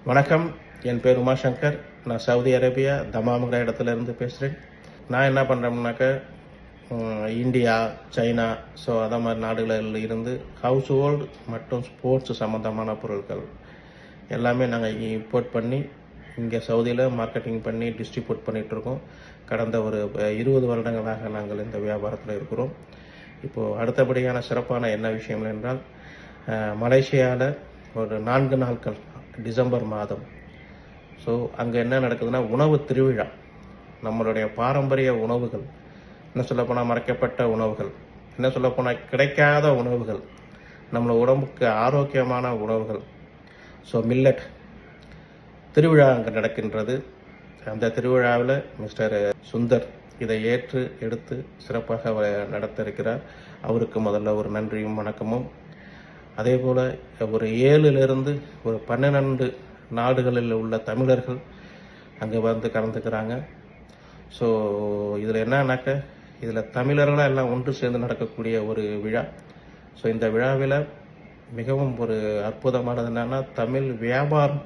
வணக்கம். என் பேர் உமாசங்கர். நான் சவுதி அரேபியா தமாம்ங்கிற இடத்துலேருந்து பேசுகிறேன். நான் என்ன பண்ணுறோம்னாக்க இந்தியா, சைனா, ஸோ அதை மாதிரி நாடுகளில் இருந்து ஹவுஸ் ஹோல்டு மற்றும் ஸ்போர்ட்ஸ் சம்மந்தமான பொருட்கள் எல்லாமே நாங்கள் இம்போர்ட் பண்ணி இங்கே சவுதியில் மார்க்கெட்டிங் பண்ணி டிஸ்ட்ரிபியூட் பண்ணிகிட்ருக்கோம். கடந்த ஒரு 20 வருடங்களாக நாங்கள் இந்த வியாபாரத்தில் இருக்கிறோம். இப்போது அடுத்தபடியான சிறப்பான என்ன விஷயம் என்றால், மலேசியாவில் ஒரு 4 நாட்கள் டிசம்பர் மாதம். ஸோ அங்கே என்ன நடக்குதுன்னா, உணவு திருவிழா. நம்மளுடைய பாரம்பரிய உணவுகள், என்ன சொல்லப்போனால் மறைக்கப்பட்ட உணவுகள், என்ன சொல்லப்போனால் கிடைக்காத உணவுகள், நம்மளோட உடம்புக்கு ஆரோக்கியமான உணவுகள், ஸோ மில்லட் திருவிழா அங்கே நடக்கின்றது. அந்த திருவிழாவில் மிஸ்டர் சுந்தர் இதை ஏற்று எடுத்து சிறப்பாக நடத்த இருக்கிறார். அவருக்கு முதல்ல ஒரு நன்றியும் வணக்கமும். அதே போல் ஒரு 7லிருந்து ஒரு 12 நாடுகளில் உள்ள தமிழர்கள் அங்கே வந்து கலந்துக்கிறாங்க. ஸோ இதில் என்னன்னாக்க, இதில் தமிழர்களாக எல்லாம் ஒன்று சேர்ந்து நடக்கக்கூடிய ஒரு விழா. ஸோ இந்த விழாவில் மிகவும் ஒரு அற்புதமானது என்னென்னா, தமிழ் வியாபாரம்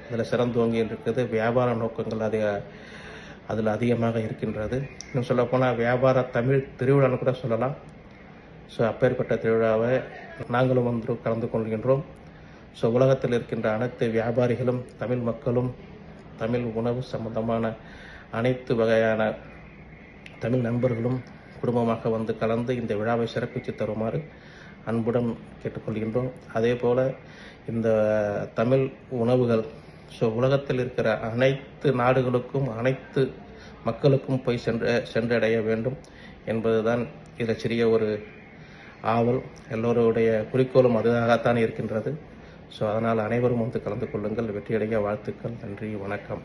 அதில் சிறந்தோங்கி இருக்குது. வியாபார நோக்கங்கள் அதில் அதிகமாக இருக்கின்றது. இன்னும் சொல்லப்போனால் வியாபார தமிழ் திருவிழான்னு கூட சொல்லலாம். ஸோ அப்பேற்பட்ட திருவிழாவை நாங்களும் வந்து கலந்து கொள்கின்றோம். ஸோ உலகத்தில் இருக்கின்ற அனைத்து வியாபாரிகளும், தமிழ் மக்களும், தமிழ் உணவு சம்பந்தமான அனைத்து வகையான தமிழ் நண்பர்களும் குடும்பமாக வந்து கலந்து இந்த விழாவை சிறப்பித்து தருமாறு அன்புடன் கேட்டுக்கொள்கின்றோம். அதே போல் இந்த தமிழ் உணவுகள் ஸோ உலகத்தில் இருக்கிற அனைத்து நாடுகளுக்கும், அனைத்து மக்களுக்கும் போய் சென்றடைய வேண்டும் என்பதுதான் இதில் சிறிய ஒரு ஆவல். எல்லோருடைய குறிக்கோளும் அதுவாகத்தான் இருக்கின்றது. ஸோ அதனால் அனைவரும் வந்து கலந்து கொள்ளுங்கள். வெற்றியடைய வாழ்த்துக்கள். நன்றி, வணக்கம்.